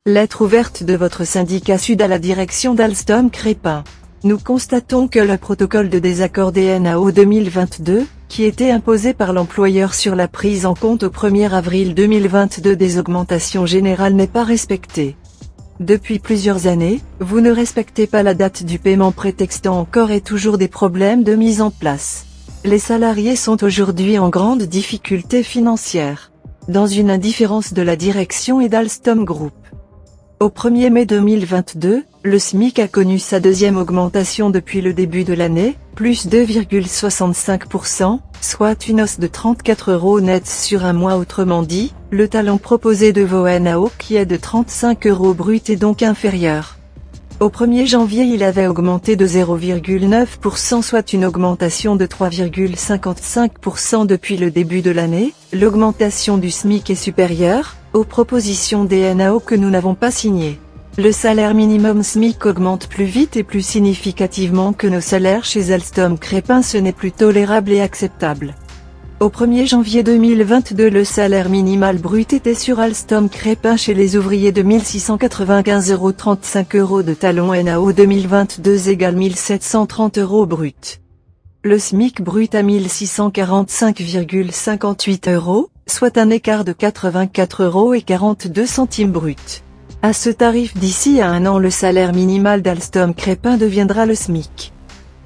Lettre ouverte de votre syndicat Sud à la direction d'Alstom Crépin. Nous constatons que le protocole de désaccord des NAO 2022, qui était imposé par l'employeur sur la prise en compte au 1er avril 2022 des augmentations générales n'est pas respecté. Depuis plusieurs années, vous ne respectez pas la date du paiement prétextant encore et toujours des problèmes de mise en place. Les salariés sont aujourd'hui en grande difficulté financière, dans une indifférence de la direction et d'Alstom Group. Au 1er mai 2022, le SMIC a connu sa deuxième augmentation depuis le début de l'année, plus 2,65%, soit une hausse de 34 € net sur un mois. Autrement dit, le talon proposé de vos NAO qui est de 35 € brut est donc inférieur. Au 1er janvier il avait augmenté de 0,9%, soit une augmentation de 3,55% depuis le début de l'année. L'augmentation du SMIC est supérieure aux propositions des NAO que nous n'avons pas signées. Le salaire minimum SMIC augmente plus vite et plus significativement que nos salaires chez Alstom Crépin, ce n'est plus tolérable et acceptable. Au 1er janvier 2022 le salaire minimal brut était sur Alstom Crépin chez les ouvriers de 1695,35 € de talon NAO 2022 égale 1730 € brut. Le SMIC brut à 1645,58 €, soit un écart de 84,42 € brut. À ce tarif d'ici à un an le salaire minimal d'Alstom Crépin deviendra le SMIC.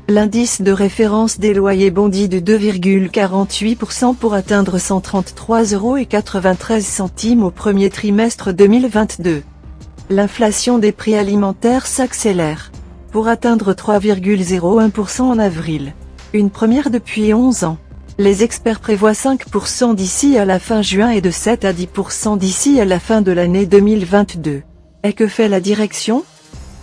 L'indice de référence des loyers bondit de 2,48% pour atteindre 133,93 € au premier trimestre 2022. L'inflation des prix alimentaires s'accélère, pour atteindre 3,01% en avril. Une première depuis 11 ans. Les experts prévoient 5% d'ici à la fin juin et de 7 à 10% d'ici à la fin de l'année 2022. Et que fait la direction ?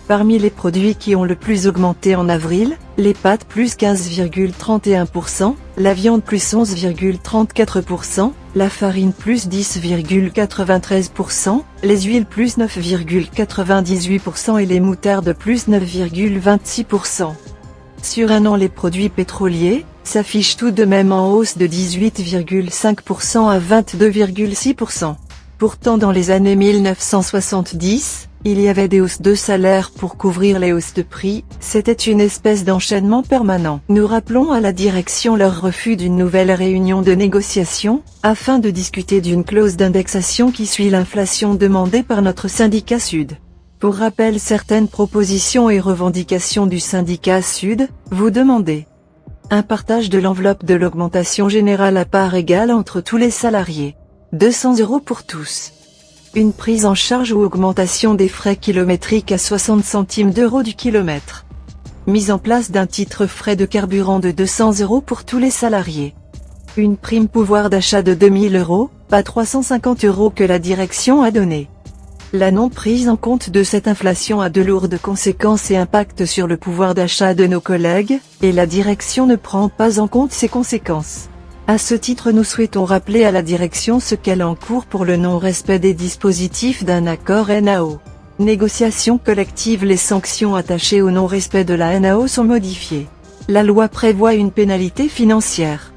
Parmi les produits qui ont le plus augmenté en avril, les pâtes plus 15,31%, la viande plus 11,34%, la farine plus 10,93%, les huiles plus 9,98% et les moutardes plus 9,26%. Sur un an les produits pétroliers s'affichent tout de même en hausse de 18,5% à 22,6%. Pourtant dans les années 1970, il y avait des hausses de salaire pour couvrir les hausses de prix, c'était une espèce d'enchaînement permanent. Nous rappelons à la direction leur refus d'une nouvelle réunion de négociation, afin de discuter d'une clause d'indexation qui suit l'inflation demandée par notre syndicat Sud. Pour rappel, certaines propositions et revendications du syndicat Sud, vous demandez un partage de l'enveloppe de l'augmentation générale à part égale entre tous les salariés. 200 € pour tous. Une prise en charge ou augmentation des frais kilométriques à 60 centimes d'euros du kilomètre. Mise en place d'un titre frais de carburant de 200 € pour tous les salariés. Une prime pouvoir d'achat de 2000 €, pas 350 € que la direction a donné. La non-prise en compte de cette inflation a de lourdes conséquences et impacts sur le pouvoir d'achat de nos collègues, et la direction ne prend pas en compte ces conséquences. À ce titre nous souhaitons rappeler à la direction ce qu'elle encourt pour le non-respect des dispositifs d'un accord NAO. Négociation collective. Les sanctions attachées au non-respect de la NAO sont modifiées. La loi prévoit une pénalité financière.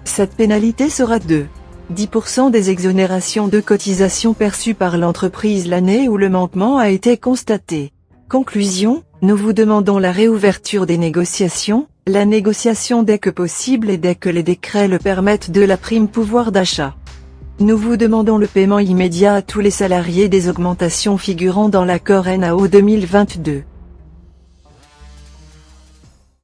Cette pénalité sera de 10% des exonérations de cotisations perçues par l'entreprise l'année où le manquement a été constaté. Conclusion, nous vous demandons la réouverture des négociations, la négociation dès que possible et dès que les décrets le permettent de la prime pouvoir d'achat. Nous vous demandons le paiement immédiat à tous les salariés des augmentations figurant dans l'accord NAO 2022.